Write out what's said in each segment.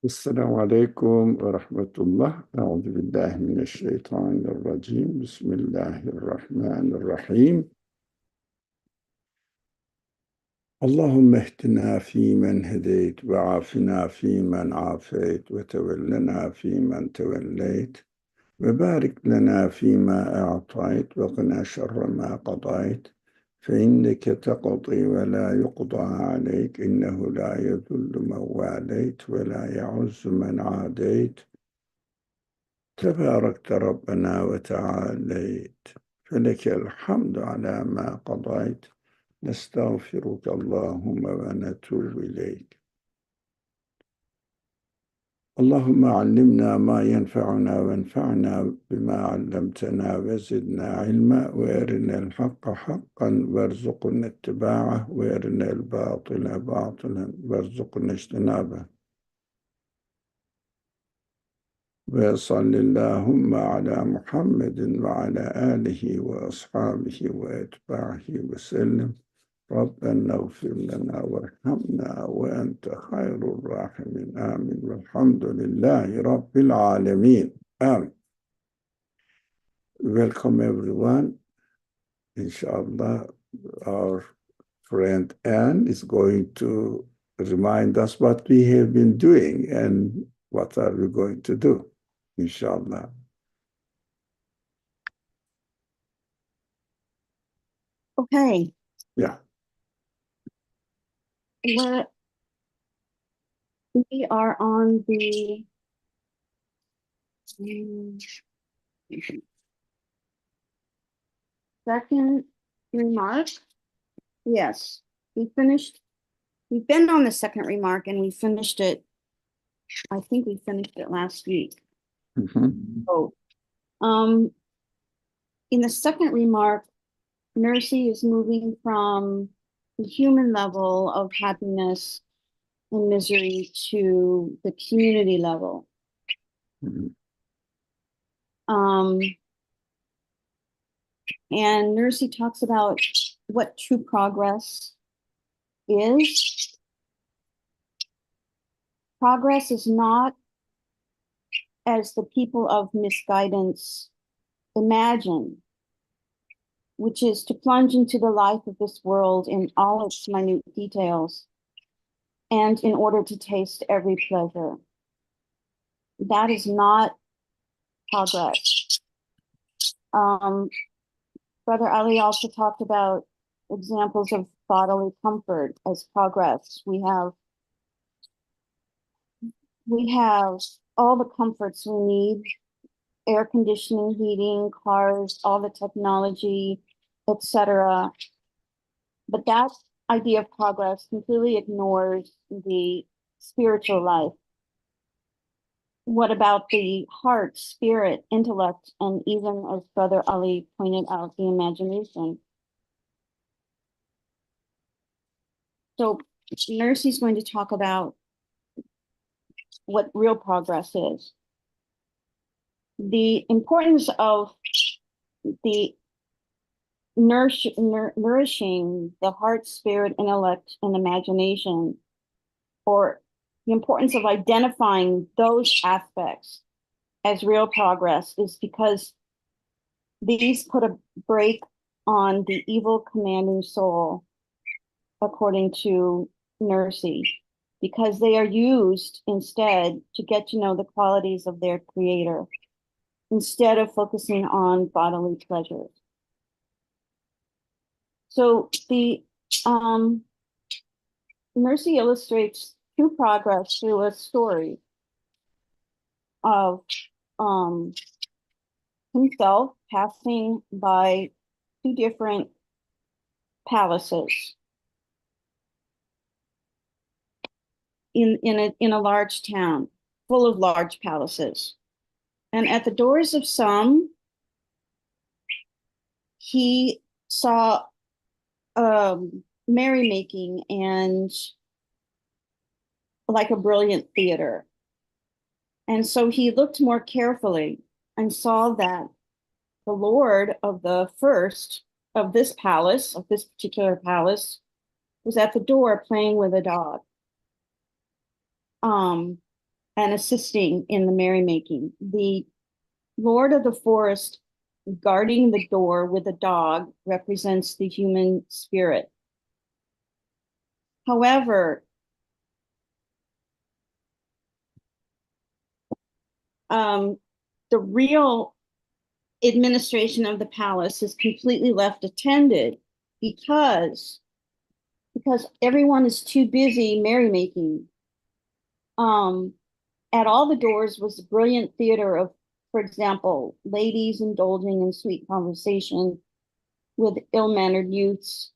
السلام عليكم ورحمة الله. أعوذ بالله من الشيطان الرجيم. بسم الله الرحمن الرحيم. اللهم اهدنا فيمن هديت، وعافنا فيمن عافيت، وتولنا فيمن توليت، وبارك لنا فيما أعطيت، وقنا شر ما قضيت، فإنك تقضي ولا يقضى عليك، إنه لا يذل من واليت ولا يعز من عاديت، تباركت ربنا وتعاليت، فلك الحمد على ما قضيت، نستغفرك اللهم ونتوب إليك. اللهم علمنا ما ينفعنا وانفعنا بما علمتنا وزدنا علما، وارنا الحق حقا وارزقنا اتباعه، وارنا الباطل باطلا وارزقنا اجتنابه. وصل اللهم على محمد وعلى آله وأصحابه وأتباعه وسلم. ربنا اغفر لنا وارحمنا وأنت خير الراحمين. آمين والحمد لله رب العالمين. آمين. Welcome everyone. Inshallah, our friend Anne is going to remind us what we have been doing and what are we going to do, inshallah. Okay. Yeah. We are on the second remark. Yes, we finished. We've been on the second remark and we finished it. I think we finished it last week. Oh, in the second remark, Nursey is moving from the human level of happiness and misery to the community level. And Nursey talks about what true progress is. Progress is not as the people of misguidance imagine, which is to plunge into the life of this world in all its minute details, and in order to taste every pleasure. That is not progress. Brother Ali also talked about examples of bodily comfort as progress. We have all the comforts we need: air conditioning, heating, cars, all the technology, etc. But that idea of progress completely ignores the spiritual life. What about the heart, spirit, intellect, and even, as Brother Ali pointed out, the imagination? So Nursey's going to talk about what real progress is. The importance of the nourishing the heart, spirit, intellect, and imagination, or the importance of identifying those aspects as real progress, is because these put a brake on the evil commanding soul, according to Nursey, because they are used instead to get to know the qualities of their creator, instead of focusing on bodily pleasures. So the Nursey illustrates true progress through a story of himself passing by two different palaces in a large town full of large palaces. And at the doors of some, he saw merrymaking and like a brilliant theater. And so he looked more carefully and saw that the lord of the first of this palace, of this particular palace, was at the door playing with a dog. and assisting in the merrymaking. The Lord of the Forest guarding the door with a dog represents the human spirit. However, the real administration of the palace is completely left attended because everyone is too busy merrymaking. At all the doors was a brilliant theater of, for example, ladies indulging in sweet conversation with ill-mannered youths,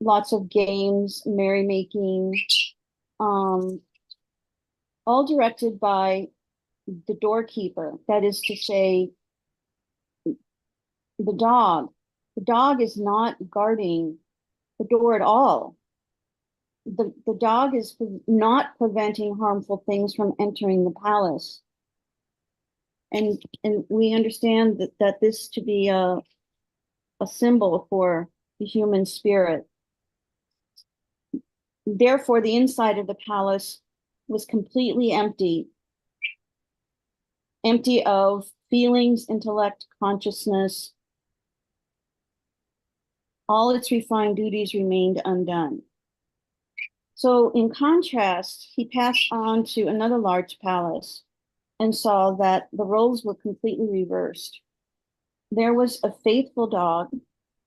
lots of games, merrymaking, all directed by the doorkeeper. That is to say, the dog. The dog is not guarding the door at all. The dog is not preventing harmful things from entering the palace. And we understand that this to be a symbol for the human spirit. Therefore, the inside of the palace was completely empty of feelings, intellect, consciousness. All its refined duties remained undone. So in contrast, he passed on to another large palace and saw that the roles were completely reversed. There was a faithful dog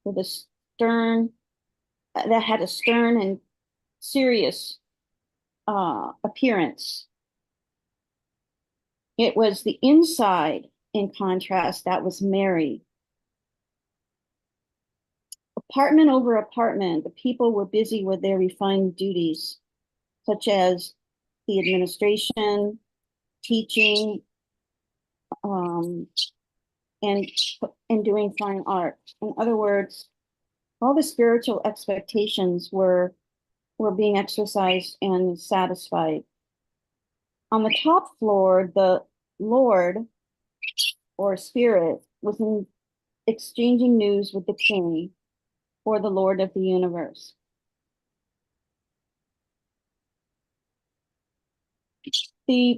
with a stern, that had a stern and serious appearance. It was the inside, in contrast, that was merry. Apartment over apartment, the people were busy with their refined duties, such as the administration, teaching, and doing fine art. In other words, all the spiritual expectations were being exercised and satisfied. On the top floor, the Lord or Spirit was exchanging news with the King or the Lord of the universe. It's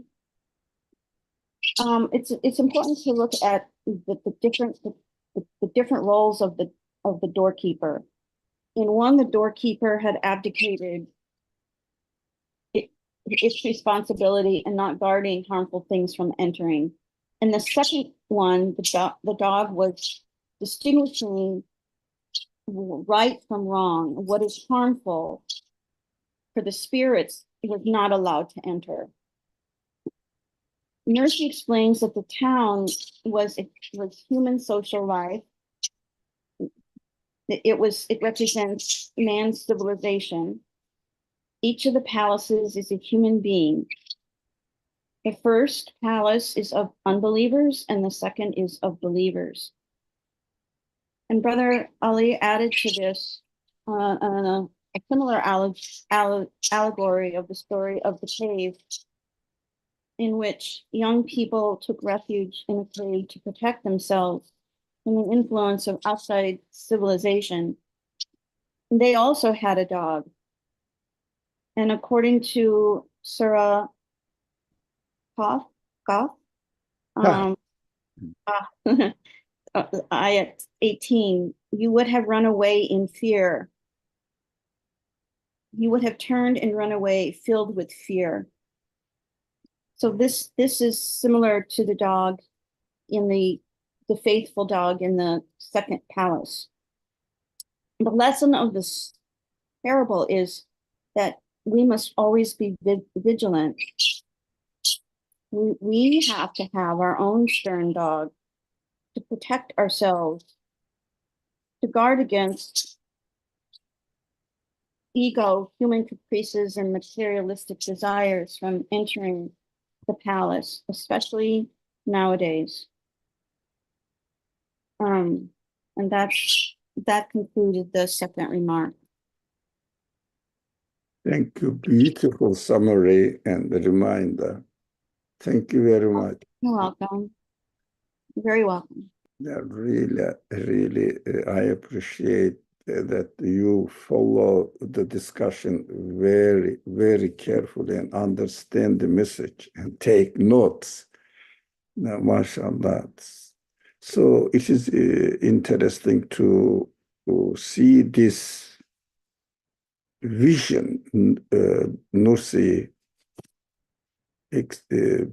important to look at the different roles of the doorkeeper. In one, the doorkeeper had abdicated its responsibility and not guarding harmful things from entering. And the second one, the dog was distinguishing right from wrong. What is harmful for the spirits was not allowed to enter. Nursey explains that the town was human social life. It represents man's civilization. Each of the palaces is a human being. The first palace is of unbelievers, and the second is of believers. And Brother Ali added to this a similar allegory of the story of the cave, in which young people took refuge in a cave to protect themselves from the influence of outside civilization. They also had a dog. And according to Surah Qaf, ayat 18, you would have run away in fear. You would have turned and run away filled with fear. So this is similar to the dog in the faithful dog in the second palace. The lesson of this parable is that we must always be vigilant. We have to have our own stern dog to protect ourselves, to guard against ego, human caprices, and materialistic desires from entering the palace, especially nowadays. And that concluded the second remark. Thank you. Beautiful summary and the reminder. Thank you very much. You're welcome. You're very welcome. Yeah, really, I appreciate that you follow the discussion very, very carefully and understand the message and take notes. Now, mashallah. So it is interesting to see this vision. Nursi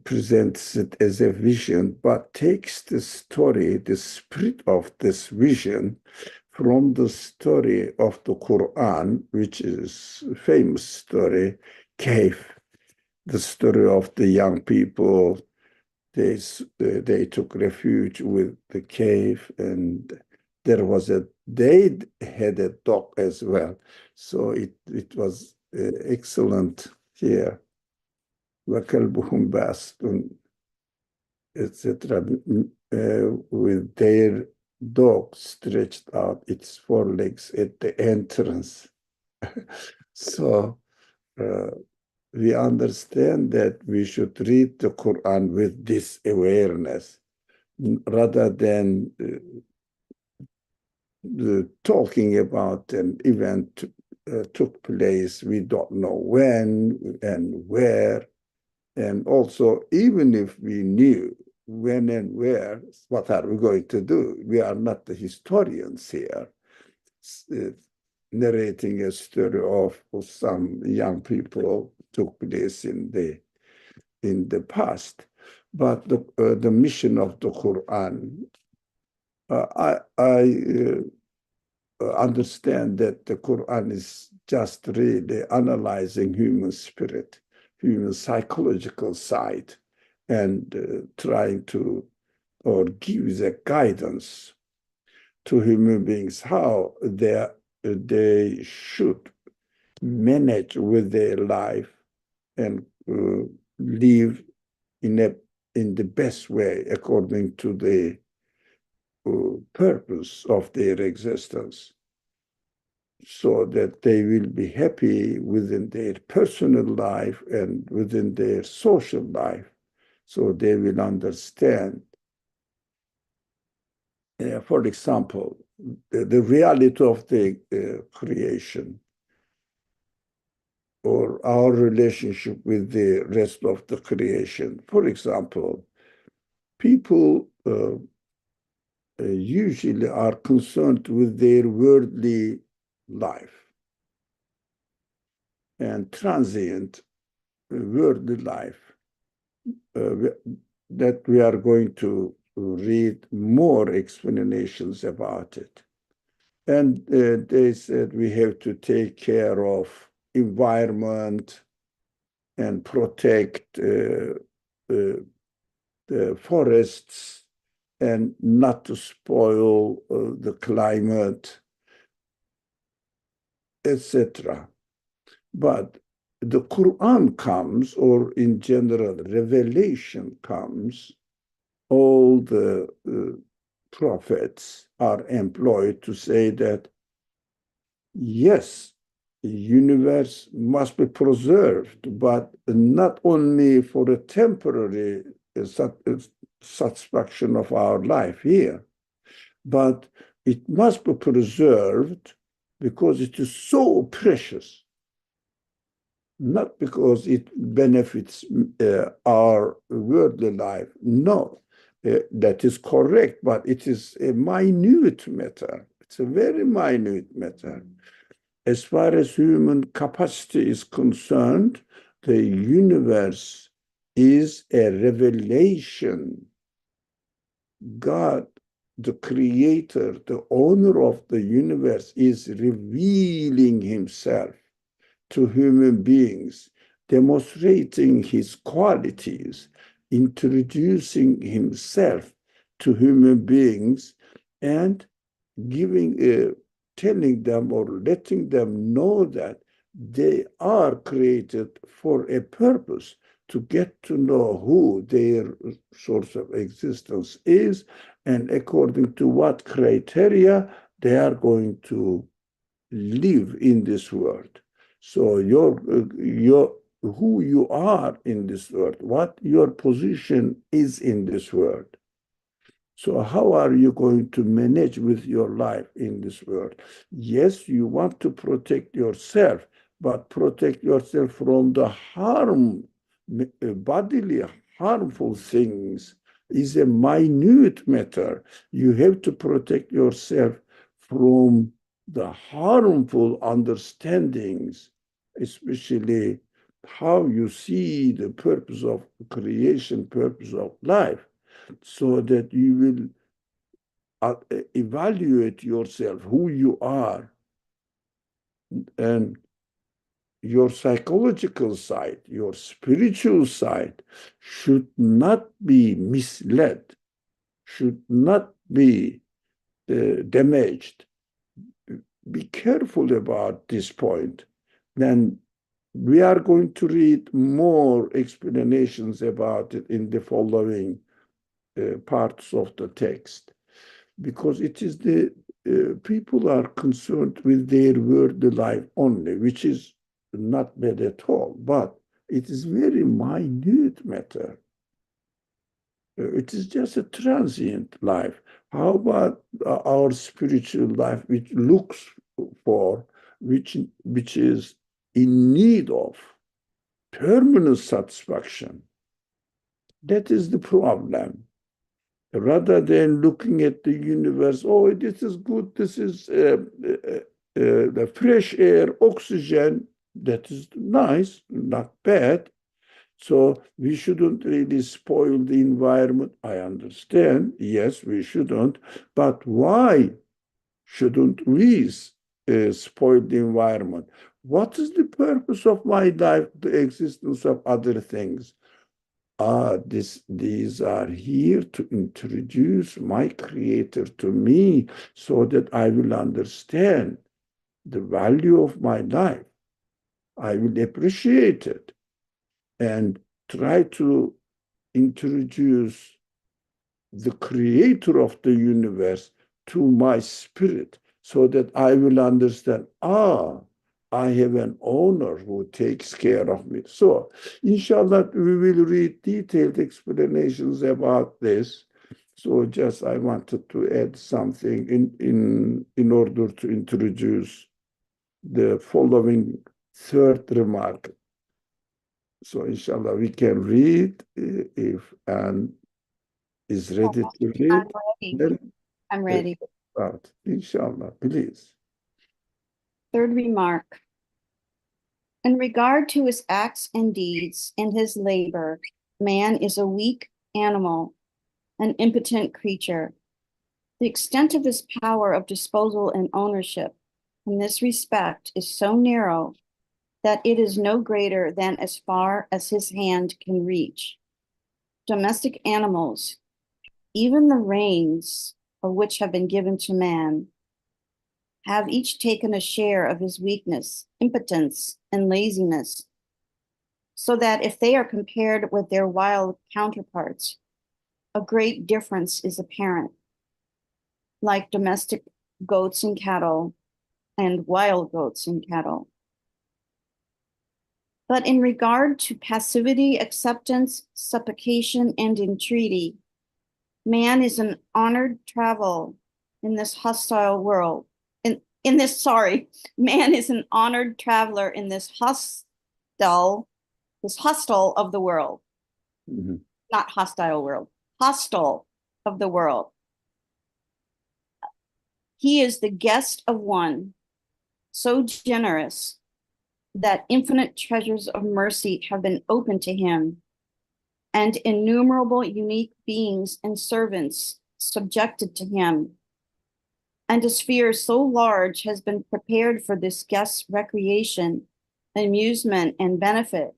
presents it as a vision, but takes the story, the spirit of this vision, from the story of the Quran, which is a famous story, cave, the story of the young people. They took refuge with the cave, and they had a dog as well. So it was excellent here. وَكَلْبُهُمْ بَاسِطٌ, etc., with their dog stretched out its forelegs at the entrance. So we understand that we should read the Quran with this awareness rather than talking about an event took place, we don't know when and where. And also, even if we knew when and where, what are we going to do? We are not the historians here, narrating a story of some young people took place in the past. But the mission of the Quran, I understand that the Quran is just really analyzing human spirit, human psychological side, and trying to, or gives a guidance to human beings how they should manage with their life and live in the best way according to the purpose of their existence, so that they will be happy within their personal life and within their social life. So they will understand, for example, the reality of the creation, or our relationship with the rest of the creation. For example, people usually are concerned with their worldly life and transient worldly life, that we are going to read more explanations about it. And they said we have to take care of environment and protect the forests and not to spoil the climate, etc. But the Quran comes, or in general, revelation comes, all the prophets are employed to say that, yes, the universe must be preserved, but not only for a temporary satisfaction of our life here, but it must be preserved because it is so precious, not because it benefits our worldly life. No, that is correct, but it is a minute matter. It's a very minute matter. As far as human capacity is concerned, the universe is a revelation. God, the creator, the owner of the universe, is revealing himself to human beings, demonstrating his qualities, introducing himself to human beings, and telling them or letting them know that they are created for a purpose, to get to know who their source of existence is, and according to what criteria they are going to live in this world. So who you are in this world, what your position is in this world, So how are you going to manage with your life in this world? Yes, you want to protect yourself, but protect yourself from the harm, bodily harmful things is a minute matter. You have to protect yourself from the harmful understandings, especially how you see the purpose of creation, purpose of life, so that you will evaluate yourself, who you are, and your psychological side, your spiritual side should not be misled, should not be damaged. Be careful about this point. Then we are going to read more explanations about it in the following parts of the text, because it is the people are concerned with their worldly life only, which is not bad at all, but it is very minute matter. It is just a transient life. How about our spiritual life, which looks for, which is in need of permanent satisfaction? That is the problem. Rather than looking at the universe, oh, this is good, this is the fresh air, oxygen, that is nice, not bad. So we shouldn't really spoil the environment. I understand, yes, we shouldn't, but why shouldn't we spoil the environment? What is the purpose of my life, the existence of other things? These are here to introduce my creator to me so that I will understand the value of my life. I will appreciate it and try to introduce the creator of the universe to my spirit so that I will understand, I have an owner who takes care of me. So, inshallah, we will read detailed explanations about this. So, just I wanted to add something in order to introduce the following third remark. So, inshallah, we can read if Anne is ready to I'm read. ready. Then I'm ready. start. Inshallah, please. Third remark. In regard to his acts and deeds and his labor, man is a weak animal, an impotent creature. The extent of his power of disposal and ownership in this respect is so narrow that it is no greater than as far as his hand can reach. Domestic animals, even the reins of which have been given to man, have each taken a share of his weakness, impotence, and laziness, so that if they are compared with their wild counterparts, a great difference is apparent. Like domestic goats and cattle, and wild goats and cattle. But in regard to passivity, acceptance, supplication, and entreaty, man is an honored travel in this hostile world. Man is an honored traveler in this hostile of the world, Mhm. not hostile world, hostile of the world. He is the guest of one so generous that infinite treasures of mercy have been opened to him, and innumerable unique beings and servants subjected to him. And a sphere so large has been prepared for this guest's recreation, amusement, and benefit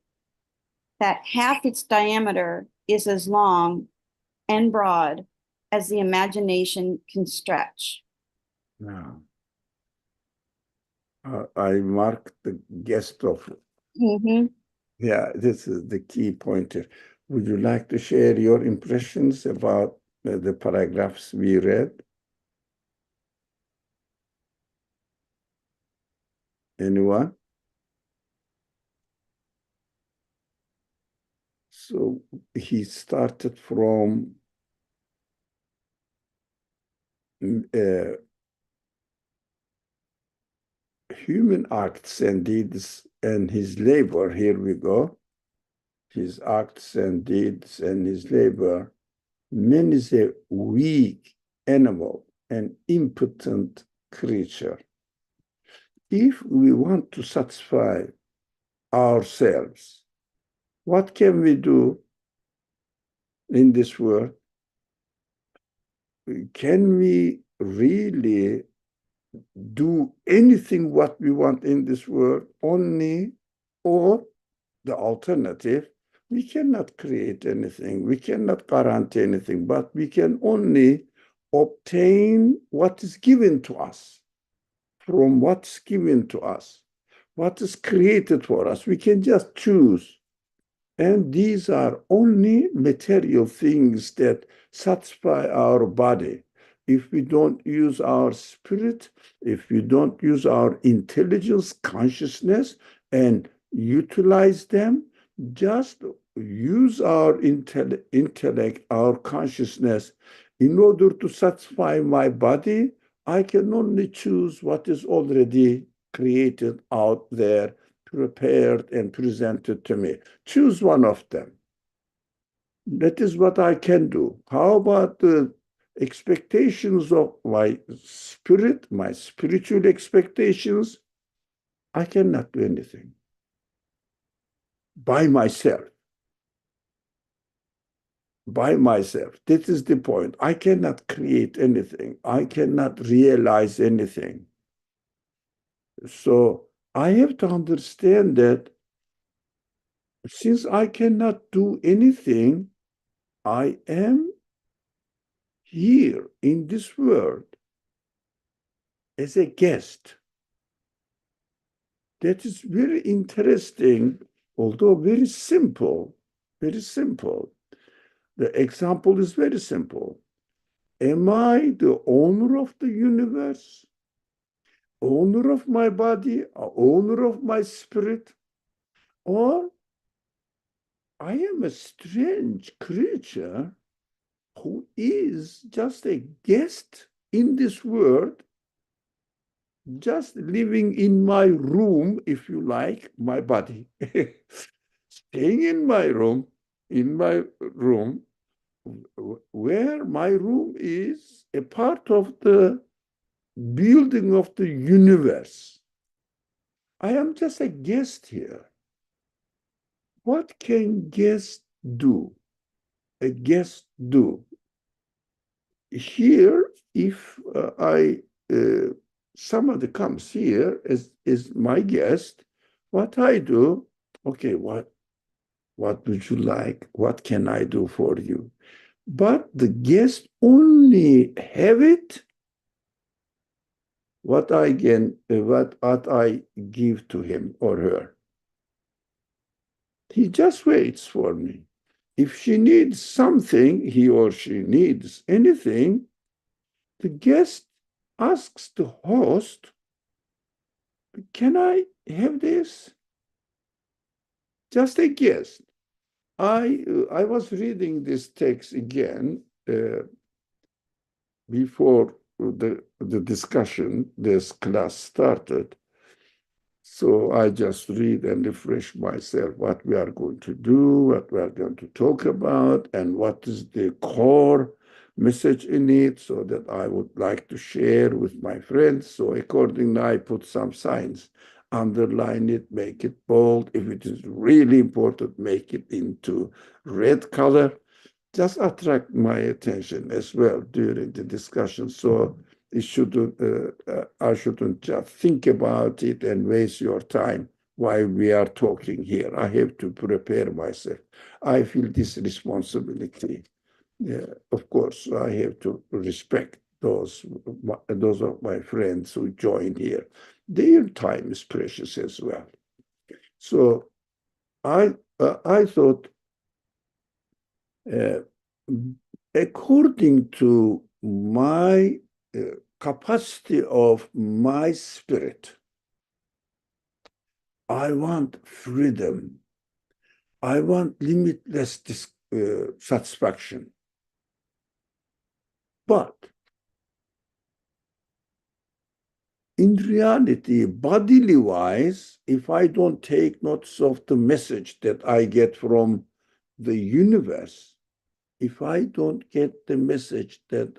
that half its diameter is as long and broad as the imagination can stretch. Now, I marked the guest of, Mhm. yeah, this is the key pointer. Would you like to share your impressions about the paragraphs we read? Anyone? So he started from human acts and deeds and his labor, here we go, his acts and deeds and his labor, man is a weak animal, an impotent creature. If we want to satisfy ourselves, what can we do in this world? Can we really do anything what we want in this world only, or the alternative, we cannot create anything, we cannot guarantee anything, but we can only obtain what is given to us from what's given to us, what is created for us. We can just choose. And these are only material things that satisfy our body. If we don't use our spirit, if we don't use our intelligence, consciousness, and utilize them, just use our intellect, our consciousness in order to satisfy my body, I can only choose what is already created out there, prepared and presented to me. Choose one of them. That is what I can do. How about the expectations of my spirit, my spiritual expectations? I cannot do anything by myself. By myself. That is the point. I cannot create anything. I cannot realize anything. So I have to understand that since I cannot do anything, I am here in this world as a guest. That is very interesting, although very simple, very simple. The example is very simple. Am I the owner of the universe, owner of my body, owner of my spirit, or I am a strange creature who is just a guest in this world, just living in my room, if you like, my body, staying in my room, where my room is a part of the building of the universe. I am just a guest here. What can guests do? A guest do? Here, if somebody comes here as is my guest, what I do, okay, what would you like? What can I do for you? But the guest only have it what I give to him or her. He just waits for me. If she needs something, he or she needs anything, the guest asks the host, can I have this? Just a guest. I was reading this text again before the discussion, this class started. So I just read and refresh myself what we are going to do, what we are going to talk about, and what is the core message in it, so that I would like to share with my friends. So accordingly, I put some signs, underline it, make it bold. If it is really important, make it into red color. Just attract my attention as well during the discussion. So it shouldn't, I shouldn't just think about it and waste your time while we are talking here. I have to prepare myself. I feel this responsibility. Of course, I have to respect those of my friends who join here. Their time is precious as well. So I thought, uh, according to my capacity of my spirit, I want freedom. I want limitless satisfaction. But in reality, bodily wise, if I don't take notice of the message that I get from the universe, if I don't get the message that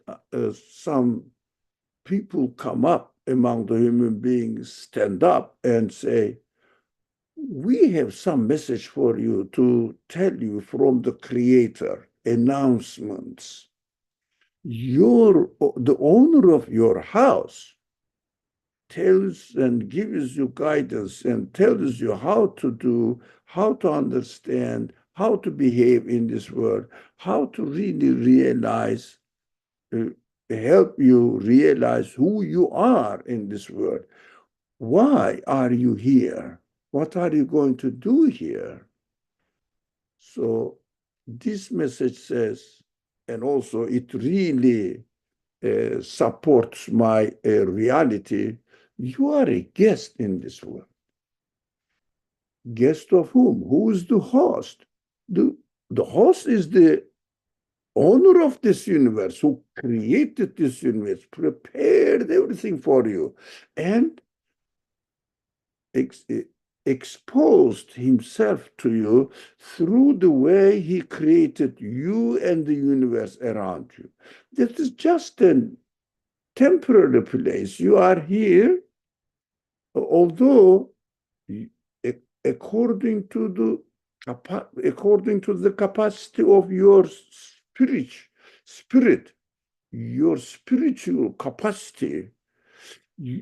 some people come up among the human beings, stand up and say, we have some message for you to tell you from the Creator, announcements. The owner of your house tells and gives you guidance and tells you how to do, how to understand, how to behave in this world, how to really realize, uh, help you realize who you are in this world. Why are you here? What are you going to do here? So this message says, and also it really supports my reality. You are a guest in this world. Guest of whom? Who is the host? The host is the owner of this universe who created this universe, prepared everything for you, and ex exposed himself to you through the way he created you and the universe around you. This is just a temporary place. You are here, although according to the capacity of your spirit, your spiritual capacity,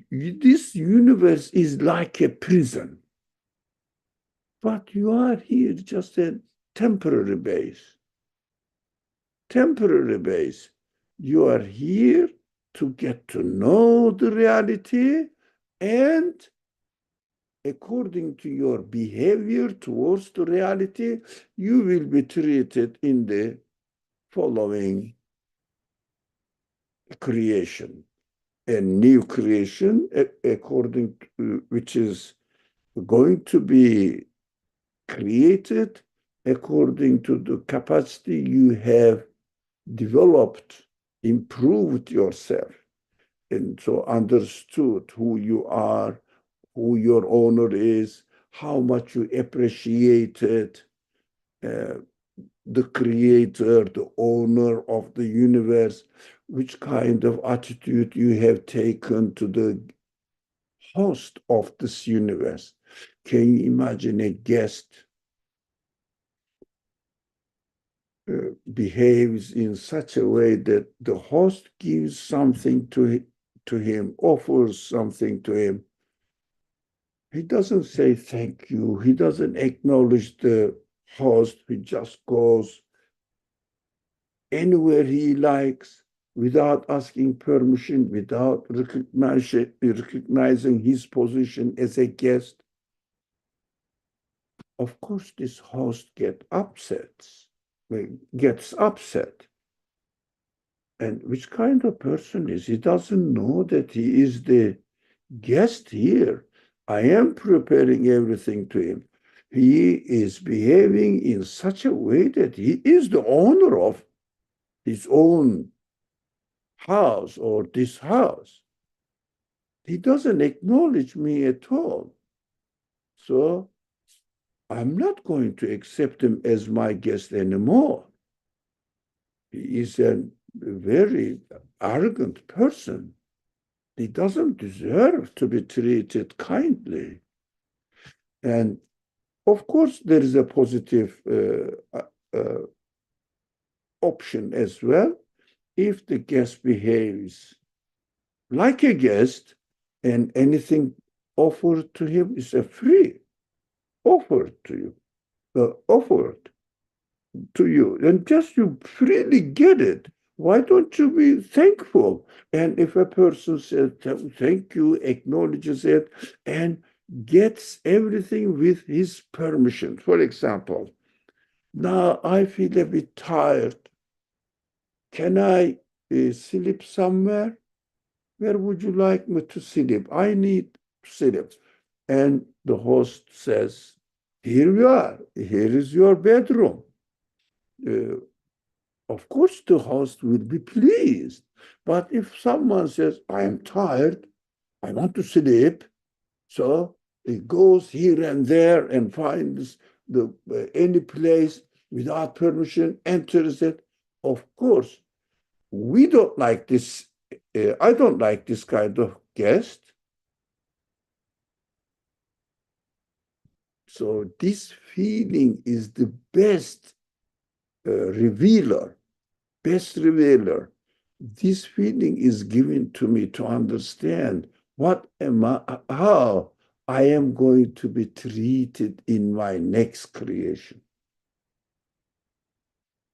this universe is like a prison. But you are here just a temporary base. Temporary base. You are here to get to know the reality, and according to your behavior towards the reality, you will be treated in the following creation. A new creation, according to which is going to be created according to the capacity you have developed, improved yourself, and so understood who you are, who your owner is, how much you appreciate it, uh, the creator, the owner of the universe, which kind of attitude you have taken to the host of this universe. Can you imagine a guest behaves in such a way that the host gives something to him, offers something to him? He doesn't say thank you. He doesn't acknowledge the host. He just goes anywhere he likes without asking permission, without recognizing his position as a guest. Of course, this host gets upset. And which kind of person is he? Doesn't know that he is the guest here. I am preparing everything to him. He is behaving in such a way that he is the owner of his own house or this house. He doesn't acknowledge me at all. So I'm not going to accept him as my guest anymore. He is a very arrogant person. He doesn't deserve to be treated kindly. And of course, there is a positive option as well. If the guest behaves like a guest and anything offered to him is a free offered to you, offered to you, and just you freely get it. Why don't you be thankful? And if a person says thank you, acknowledges it, and gets everything with his permission. For example, now I feel a bit tired. Can I sleep somewhere? Where would you like me to sleep? I need to sleep. And the host says, here we are. Here is your bedroom. Of course, the host will be pleased. But if someone says, I am tired, I want to sleep. So it goes here and there and finds any place without permission, enters it. Of course, we don't like this. I don't like this kind of guest. So this feeling is the best revealer. This feeling is given to me to understand how I am going to be treated in my next creation.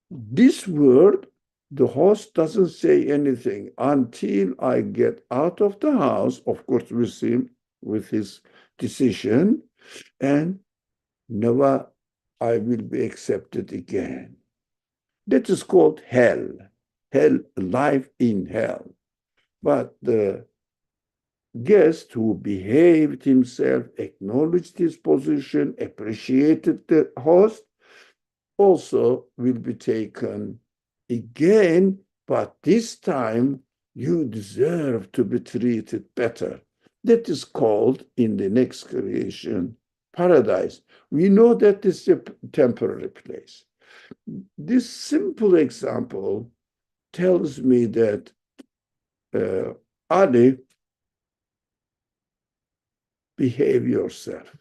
This word, the host doesn't say anything until I get out of the house, of course, with him, with his decision, and never I will be accepted again. That is called hell. Hell, life in hell. But the guest who behaved himself, acknowledged his position, appreciated the host, also will be taken again, but this time you deserve to be treated better. That is called in the next creation paradise. We know that this is a temporary place. This simple example tells me that Ali, behave yourself.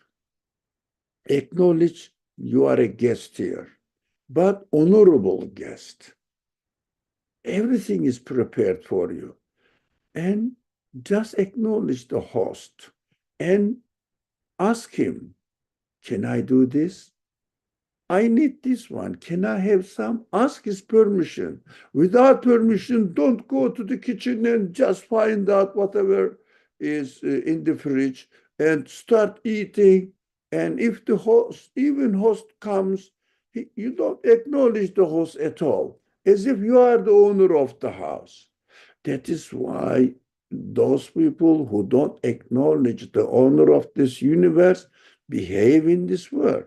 Acknowledge you are a guest here, but honorable guest. Everything is prepared for you. And just acknowledge the host and ask him, can I do this? I need this one. Can I have some? Ask his permission. Without permission, don't go to the kitchen and just find out whatever is in the fridge and start eating. And if the host, even host comes, you don't acknowledge the host at all, as if you are the owner of the house. That is why those people who don't acknowledge the owner of this universe behave in this world.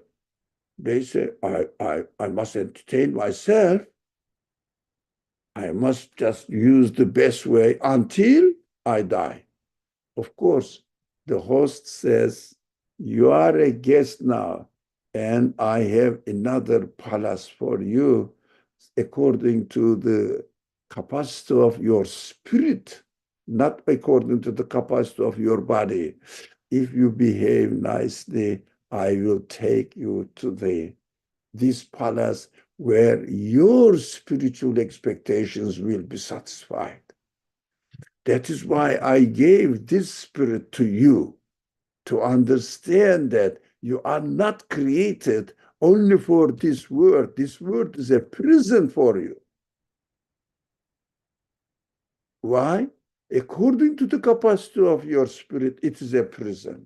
They say, I must entertain myself. I must just use the best way until I die. Of course, the host says, you are a guest now, and I have another palace for you according to the capacity of your spirit, not according to the capacity of your body. If you behave nicely, I will take you to this palace where your spiritual expectations will be satisfied. That is why I gave this spirit to you, to understand that you are not created only for this world. This world is a prison for you. Why? According to the capacity of your spirit, it is a prison.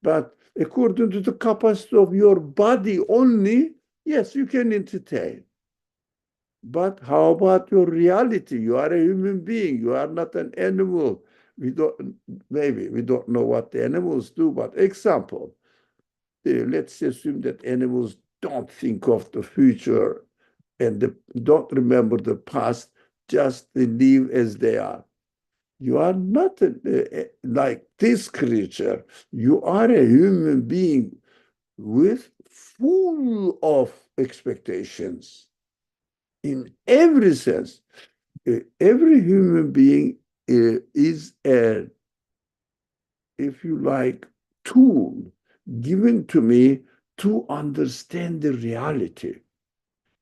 But according to the capacity of your body only, yes, you can entertain. But how about your reality? You are a human being. You are not an animal. Maybe we don't know what the animals do, but example, let's assume that animals don't think of the future and don't remember the past, just they live as they are. You are not like this creature. You are a human being with full of expectations in every sense. Every human being is a, if you like, tool given to me to understand the reality,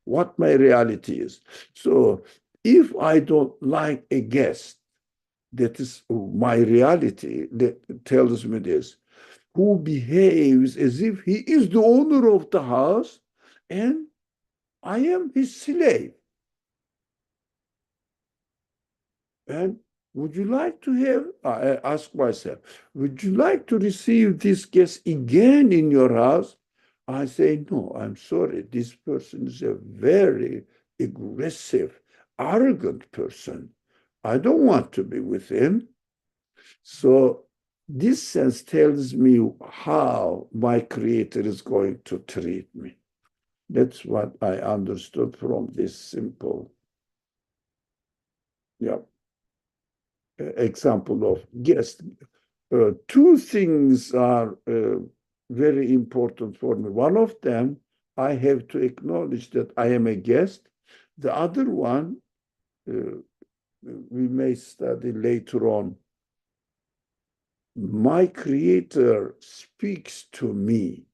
what my reality is. So if I don't like a guest, that is my reality that tells me this, who behaves as if he is the owner of the house and I am his slave. And would you like to have, I ask myself, would you like to receive this guest again in your house? I say, no, I'm sorry. This person is a very aggressive, arrogant person. I don't want to be with him. So this sense tells me how my creator is going to treat me. That's what I understood from this simple. Yeah. example of guest. Two things are very important for me. One of them, I have to acknowledge that I am a guest. The other one, we may study later on. My Creator speaks to me.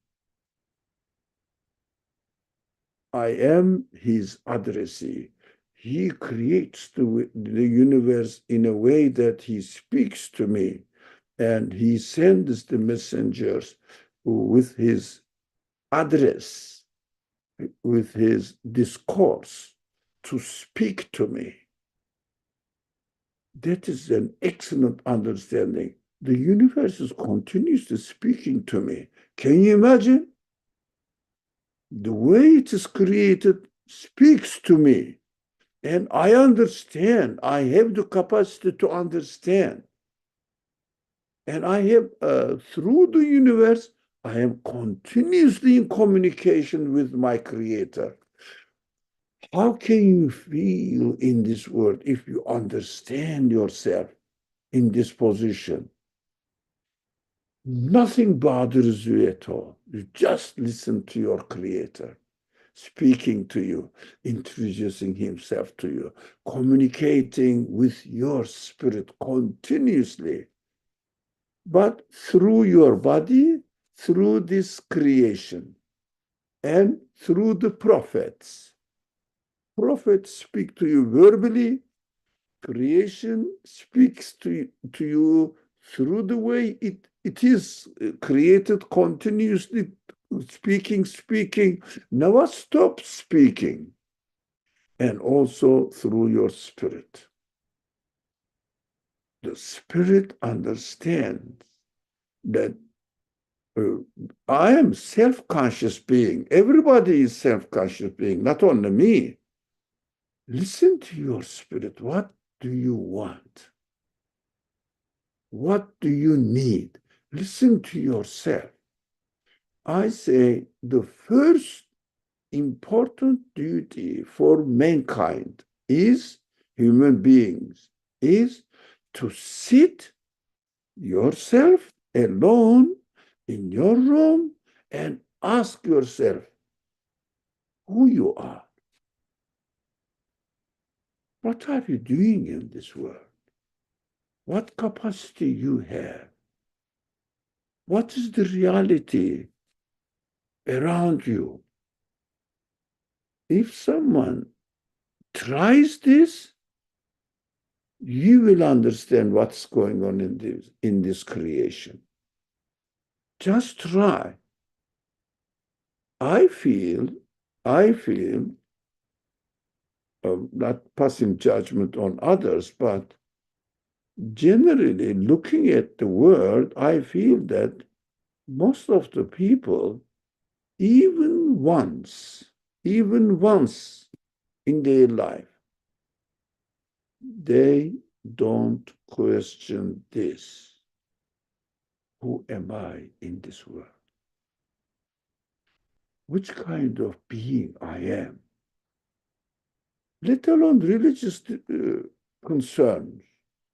I am his addressee. He creates the universe in a way that he speaks to me, and he sends the messengers with his address, with his discourse to speak to me. That is an excellent understanding. The universe is continuously speaking to me. Can you imagine? The way it is created speaks to me. And I understand. I have the capacity to understand. And I have, through the universe, I am continuously in communication with my Creator. How can you feel in this world if you understand yourself in this position? Nothing bothers you at all. You just listen to your Creator speaking to you, introducing himself to you, communicating with your spirit continuously, but through your body, through this creation, and through the prophets. Prophets speak to you verbally, creation speaks to you through the way it is created continuously, speaking, never stop speaking, and also through your spirit. The spirit understands that I am self-conscious being. Everybody is self-conscious being, not only me. Listen to your spirit. What do you want? What do you need? Listen to yourself. I say the first important duty for mankind is human beings is to sit yourself alone in your room and ask yourself who you are. What are you doing in this world? What capacity you have? What is the reality around you? If someone tries this, you will understand what's going on in this creation. Just try. I feel, not passing judgment on others, but generally looking at the world, I feel that most of the people, even once in their life, they don't question this. Who am I in this world? Which kind of being I am? Let alone religious concerns.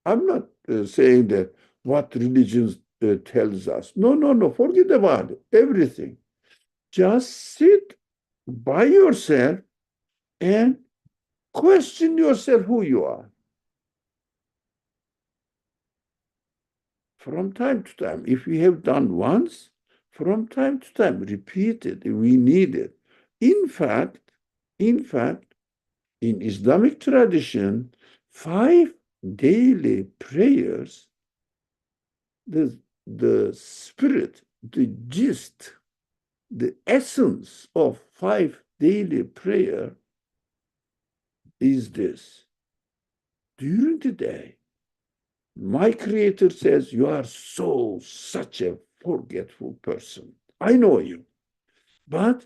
I'm not saying that what religion tells us. No, forget about it. Everything. Just sit by yourself and question yourself who you are. From time to time, if we have done once, from time to time, repeat it. We need it. In fact, in Islamic tradition, 5 daily prayers, the spirit, the gist, the essence of 5 daily prayer is this. During the day, my Creator says, you are such a forgetful person. I know you. But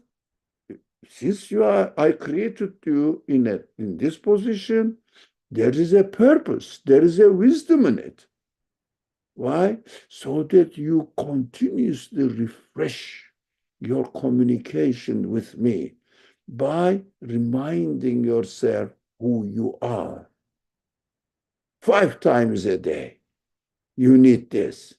since I created you in this position, there is a purpose, there is a wisdom in it. Why? So that you continuously refresh your communication with me by reminding yourself who you are. 5 times a day. You need this.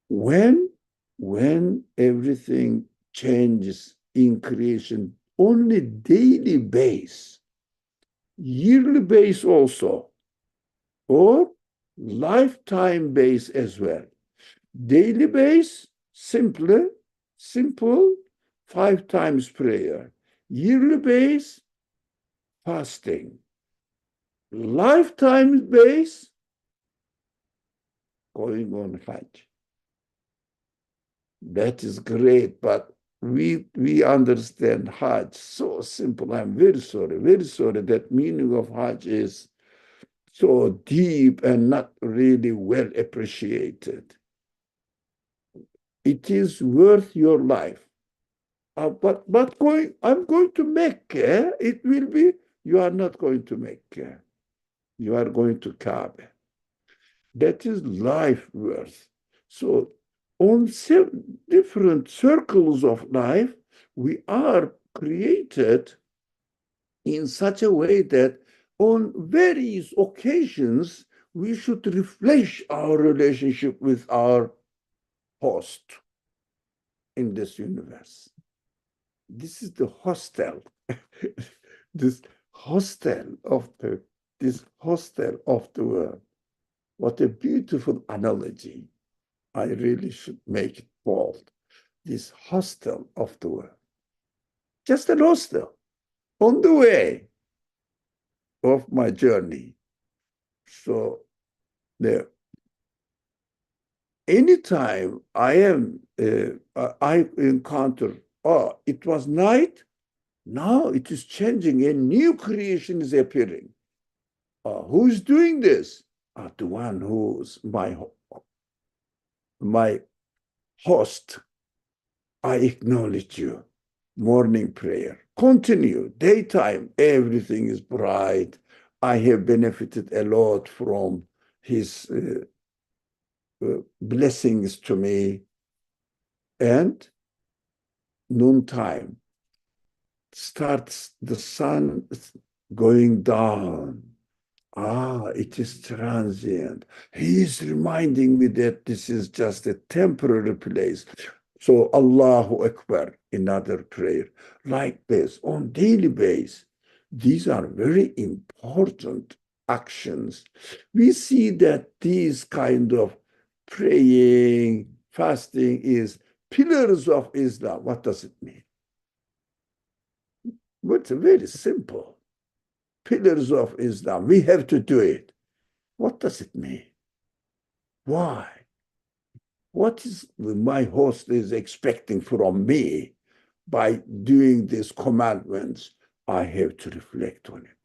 When, when everything changes in creation, only daily base, yearly base also, or lifetime base as well. Daily base, simple, 5 times prayer. Yearly base, fasting. Lifetime base, going on Hajj. That is great, but we understand Hajj so simple. I'm very sorry. That meaning of Hajj is so deep and not really well appreciated. It is worth your life. But I'm going to Mecca. It will be, you are not going to Mecca. You are going to Kaaba. That is life worth. So on different circles of life, we are created in such a way that on various occasions, we should refresh our relationship with our host in this universe. This is the hostel, this hostel of the this hostel of the world. What a beautiful analogy. I really should make it bold. This hostel of the world. Just an hostel on the way of my journey. So there, anytime I encounter, oh, it was night, now it is changing, a new creation is appearing. Who's doing this? The one who's my host. I acknowledge you. Morning prayer. Continue. Daytime, everything is bright. I have benefited a lot from his blessings to me. And noontime starts the sun going down. It is transient. He is reminding me that this is just a temporary place. So Allahu Akbar, another prayer. Like this, on daily basis, these are very important actions. We see that these kind of praying, fasting is pillars of Islam. What does it mean? Well, it's very simple. Pillars of Islam. We have to do it. What does it mean? Why? What is my host is expecting from me by doing these commandments? I have to reflect on it.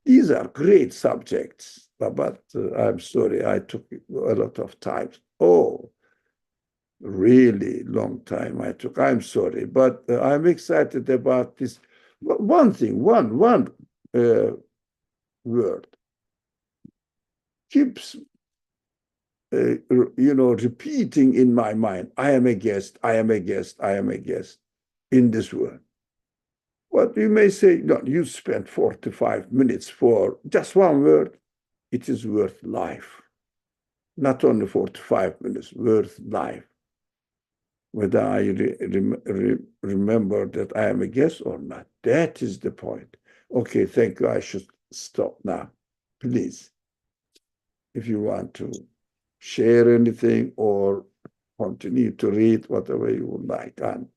These are great subjects, but I'm sorry, I took a lot of time. Oh, really long time I took. I'm sorry, but I'm excited about this. One thing, one word keeps repeating in my mind. I am a guest. I am a guest. I am a guest in this world. What you may say, no, you spent 45 minutes for just one word. It is worth life. Not only 45 minutes, worth life. Whether I remember that I am a guest or not. That is the point. Okay, thank you. I should stop now. Please, if you want to share anything or continue to read whatever you would like. And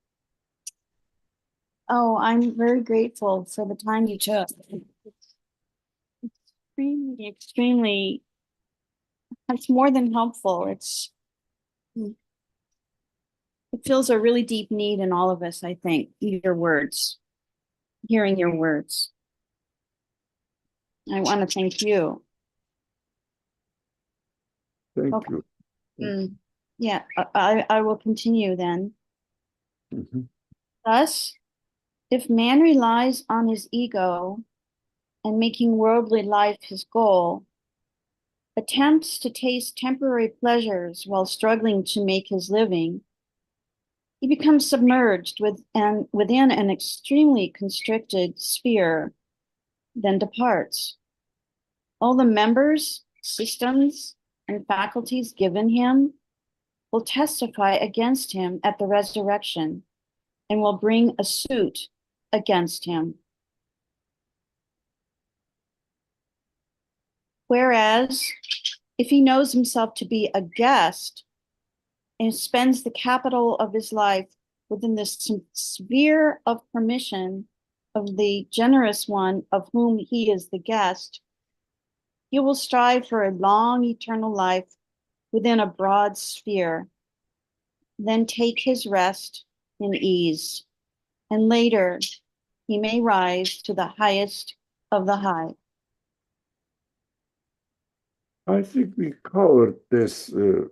Oh, I'm very grateful for the time you took. It's extremely, it's more than helpful. It fills a really deep need in all of us, I think, your words, hearing your words. I want to thank you. thank Okay. you. Yeah, I will continue then. Thus, if man relies on his ego and making worldly life his goal, attempts to taste temporary pleasures while struggling to make his living, he becomes submerged within an extremely constricted sphere, then departs. All the members systems and faculties given him will testify against him at the resurrection and will bring a suit against him. Whereas, if he knows himself to be a guest and spends the capital of his life within the sphere of permission of the generous one of whom he is the guest, he will strive for a long eternal life within a broad sphere, then take his rest in ease, and later he may rise to the highest of the high. I think we covered this, the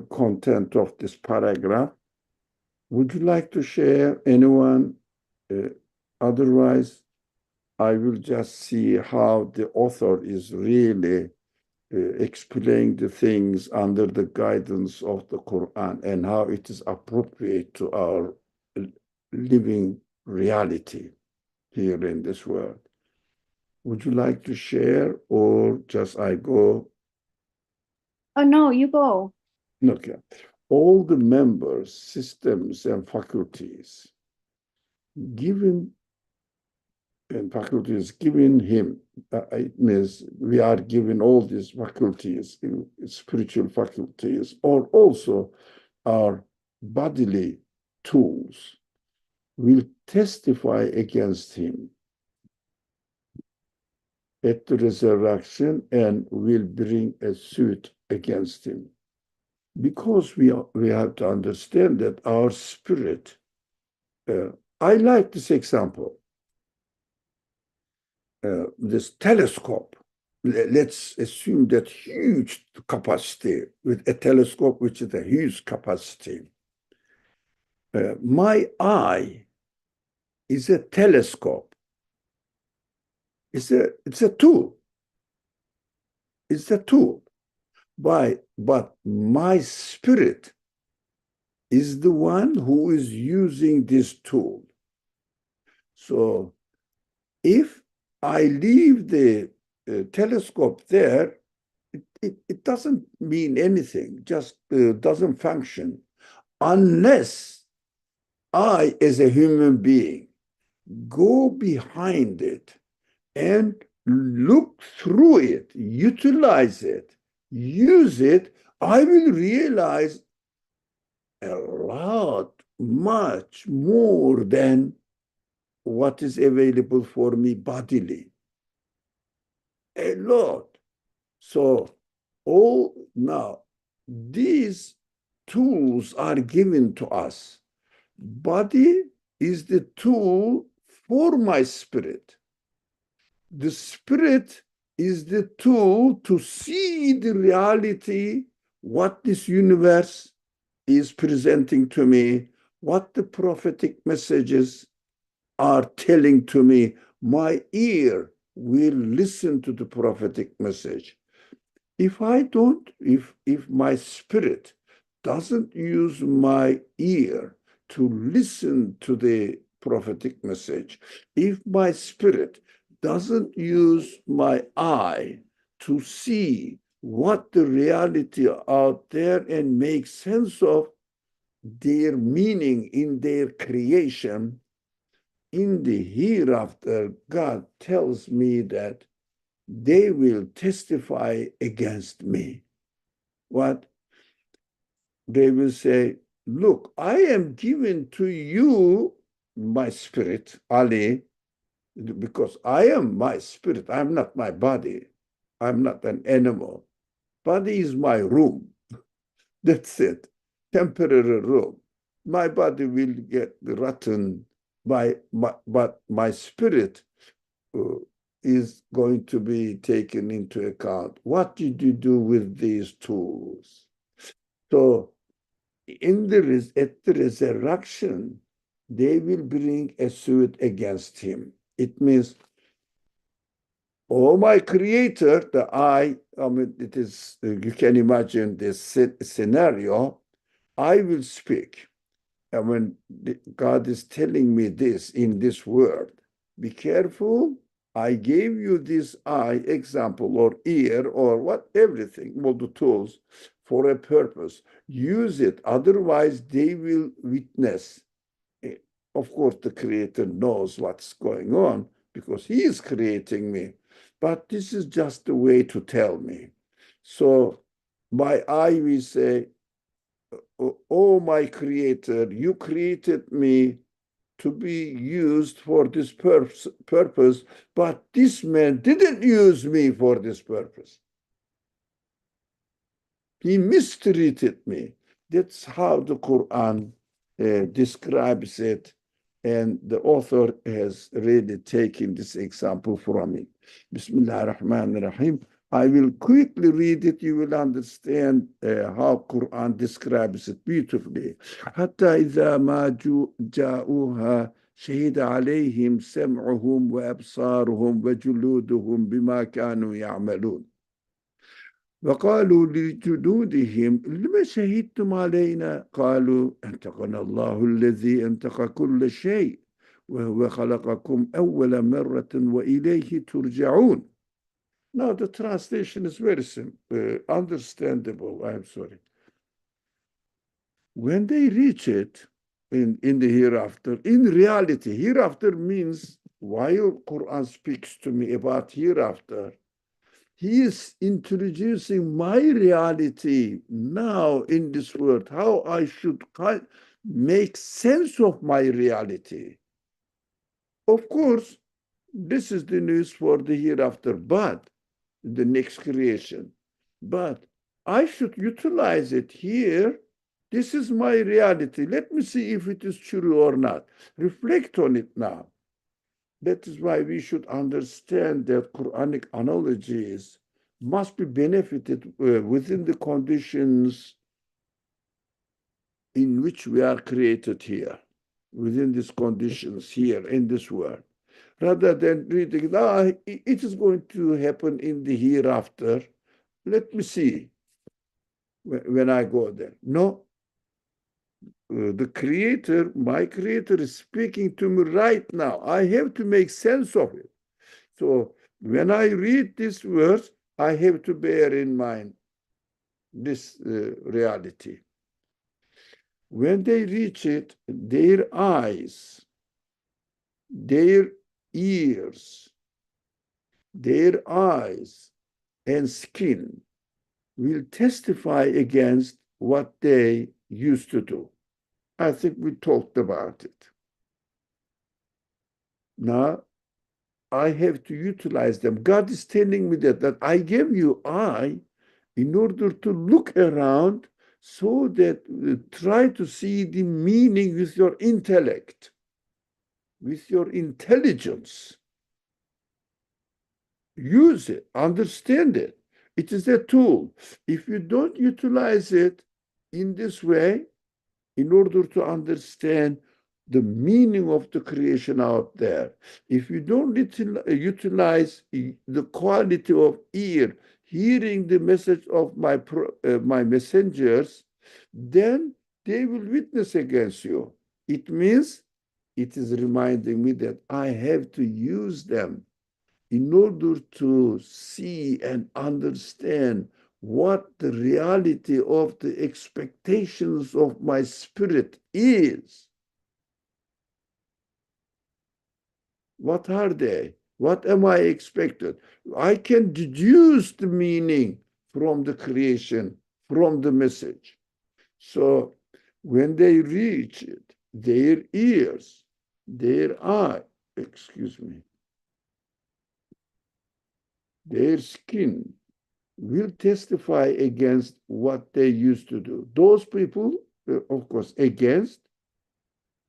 content of this paragraph. Would you like to share, anyone? Otherwise, I will just see how the author is really explaining the things under the guidance of the Quran and how it is appropriate to our living reality here in this world. Would you like to share, or just I go? Oh, no, you go. Okay. All the members, systems, and faculties given him, it means we are given all these faculties, spiritual faculties, or also our bodily tools will testify against him at the resurrection and will bring a suit against him. Because we have to understand that our spirit, I like this example. This telescope, let's assume that huge capacity with a telescope, which is a huge capacity. My eye is a telescope. It's a tool. It's a tool. But my spirit is the one who is using this tool. So if I leave the telescope there, it doesn't mean anything, just doesn't function, unless I, as a human being, go behind it and look through it, utilize it, use it. I will realize a lot, much more than what is available for me bodily. A lot. So now these tools are given to us. Body is the tool for my spirit. The spirit is the tool to see the reality, what this universe is presenting to me, what the prophetic messages are telling to me. My ear will listen to the prophetic message. If my spirit doesn't use my ear to listen to the prophetic message, if my spirit doesn't use my eye to see what the reality out there and make sense of their meaning in their creation, in the hereafter, God tells me that they will testify against me. What? They will say, look, I am giving to you my spirit, Ali, because I am my spirit. I'm not my body. I'm not an animal. Body is my room. That's it. Temporary room. My body will get rotten, but my spirit is going to be taken into account. What did you do with these tools? So at the resurrection, they will bring a suit against him. It means, oh, my creator, it is, you can imagine this scenario, I will speak. And when God is telling me this in this word, be careful, I gave you this eye example or ear or what, everything, all the tools for a purpose. Use it. Otherwise, they will witness. Eh, Of course, the creator knows what's going on because he is creating me. But this is just a way to tell me. So by eye, we say, oh, my creator, you created me to be used for this purpose, but this man didn't use me for this purpose. He mistreated me. That's how the Quran describes it. And the author has really taken this example from it. Bismillah ar-Rahman ar-Rahim. I will quickly read it. You will understand how Quran describes it beautifully. حتى إذا ما جاءوها شهد عليهم سمعهم وأبصارهم وجلودهم بما كانوا يعملون. وقالوا لجلودهم لما شهدتم علينا قالوا أنطقنا الله الذي أنطق كل شيء وهو خلقكم أول مرة وإليه ترجعون. Now the translation is very simple, understandable. I'm sorry. When they reach it in the hereafter, in reality, hereafter means while Quran speaks to me about hereafter, he is introducing my reality now in this world, how I should make sense of my reality. Of course, this is the news for the hereafter, but the next creation. But I should utilize it here. This is my reality. Let me see if it is true or not. Reflect on it now. That is why we should understand that Quranic analogies must be benefited within the conditions in which we are created here, within these conditions here in this world. Rather than reading, it is going to happen in the hereafter. Let me see when I go there. No, the creator, my creator is speaking to me right now. I have to make sense of it. So when I read this verse, I have to bear in mind this reality. When they reach it, their eyes, their ears, their eyes and skin will testify against what they used to do. I think we talked about it. Now, I have to utilize them. God is telling me that I gave you eye in order to look around so that try to see the meaning with your intellect, with your intelligence. Use it, understand it. It is a tool. If you don't utilize it in this way, in order to understand the meaning of the creation out there, if you don't utilize the quality of ear, hearing the message of my messengers, then they will witness against you. It means it is reminding me that I have to use them in order to see and understand what the reality of the expectations of my spirit is. What are they? What am I expected? I can deduce the meaning from the creation, from the message. So when they reach it, their ears, their eye, their skin will testify against what they used to do. Those people, of course, against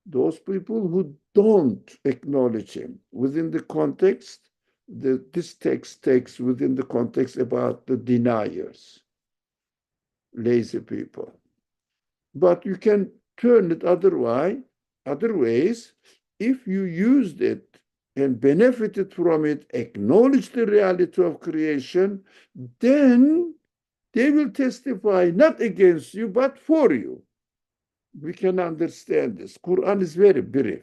those people who don't acknowledge him within the context, this text takes within the context about the deniers, lazy people. But you can turn it other ways. If you used it and benefited from it, acknowledge the reality of creation, then they will testify not against you, but for you. We can understand this. Quran is very brief.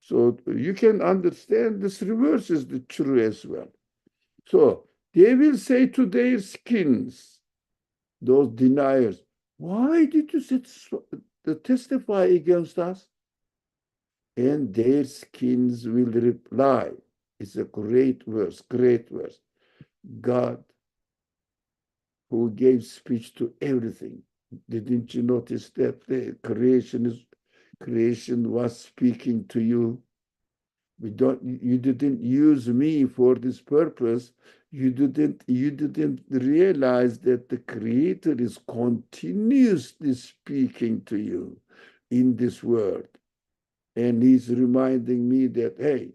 So you can understand this reverse is the true as well. So they will say to their skins, those deniers, why did you testify against us? And their skins will reply. It's a great verse, great verse. God, who gave speech to everything. Didn't you notice that the creation was speaking to you? You didn't use me for this purpose. You didn't realize that the creator is continuously speaking to you in this world. And he's reminding me that, hey,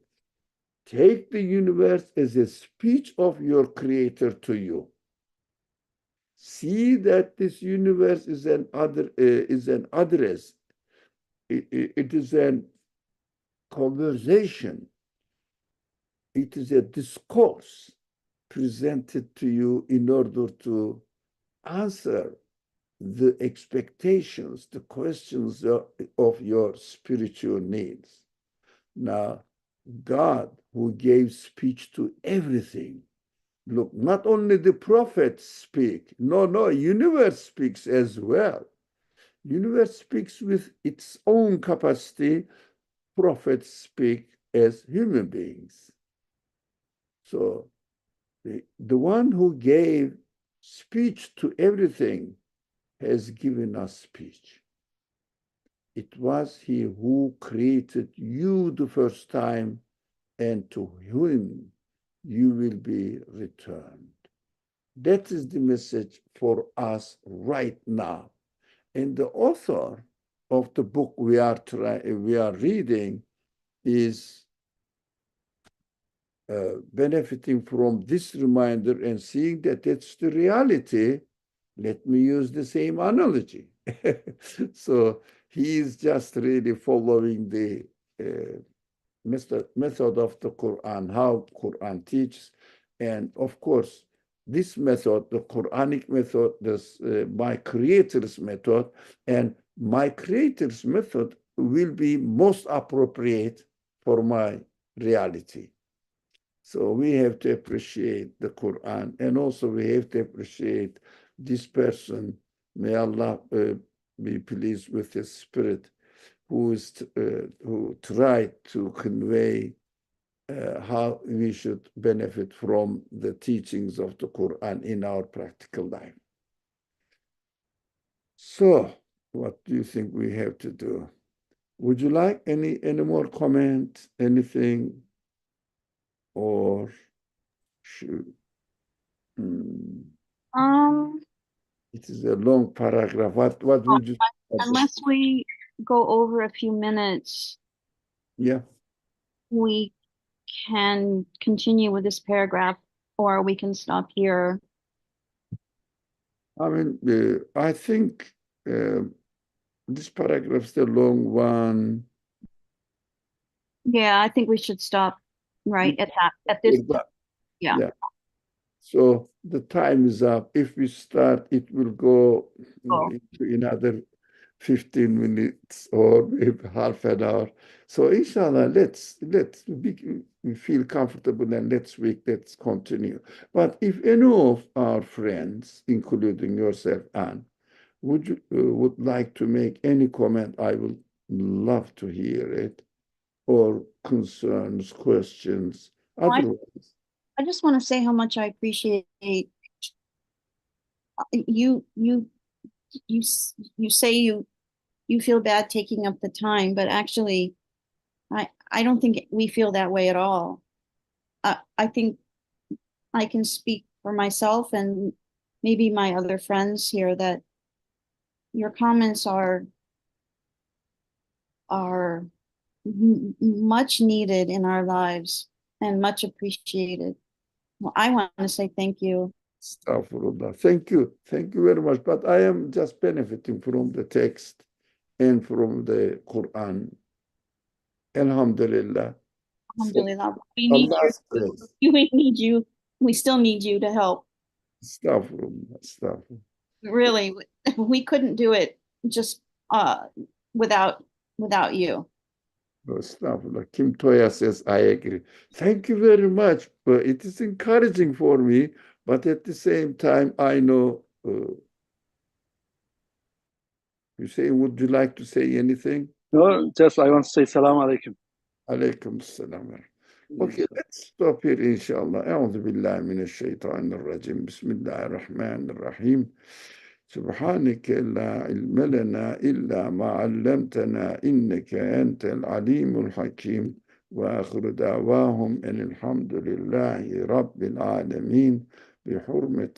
take the universe as a speech of your creator to you. See that this universe is an address. It is an conversation. It is a discourse presented to you in order to answer the expectations, the questions of your spiritual needs. Now, God, who gave speech to everything, look, not only the prophets speak, no, universe speaks as well. Universe speaks with its own capacity. Prophets speak as human beings. So the one who gave speech to everything has given us speech. It was he who created you the first time, and to whom you will be returned. That is the message for us right now. And the author of the book we are reading is benefiting from this reminder and seeing that it's the reality. Let me use the same analogy. So he is just really following the method of the Quran, how Quran teaches. And of course, this method, the Quranic method, my creator's method, and my creator's method will be most appropriate for my reality. So we have to appreciate the Quran, and also we have to appreciate this person. May Allah be pleased with his spirit, who tried to convey how we should benefit from the teachings of the Quran in our practical life. So, what do you think we have to do? Would you like any more comment, anything, or should? Um, It is a long paragraph. What would you? unless we go over a few minutes, Yeah, we can continue with this paragraph, or we can stop here. I mean, I think this paragraph is a long one. Yeah, I think we should stop right at that, at this. Yeah. Yeah. So the time is up. If we start, it will go Oh, into another 15 minutes or maybe half an hour. So inshallah, we feel comfortable, and let's continue. But if any of our friends, including yourself, Anne, would like to make any comment, I would love to hear it, or concerns, questions. well, Otherwise, I just want to say how much I appreciate you say you feel bad taking up the time, but actually I don't think we feel that way at all. I think I can speak for myself and maybe my other friends here that your comments are much needed in our lives and much appreciated. Well, I want to say thank you. astaghfirullah. Thank you. Thank you very much. But I am just benefiting from the text and from the Quran. Alhamdulillah. So Alhamdulillah. We need you. Allah's grace. We need you. We still need you to help. Astaghfirullah. Astaghfirullah. Really, we couldn't do it just without you. Estağfurullah. Kim Toya says, I agree. Thank you very much. But it is encouraging for me. But at the same time, I know. Hüseyin, would you like to say anything? No, just I want to say salam alaikum. Alaikum salam. Okay, let's stop here, inshallah. A'udhu billahi minesh rajim. Bismillahirrahmanirrahim. سبحانك لا علم لنا إلا ما علمتنا إنك أنت العليم الحكيم وآخر دعواهم أن الحمد لله رب العالمين بحرمة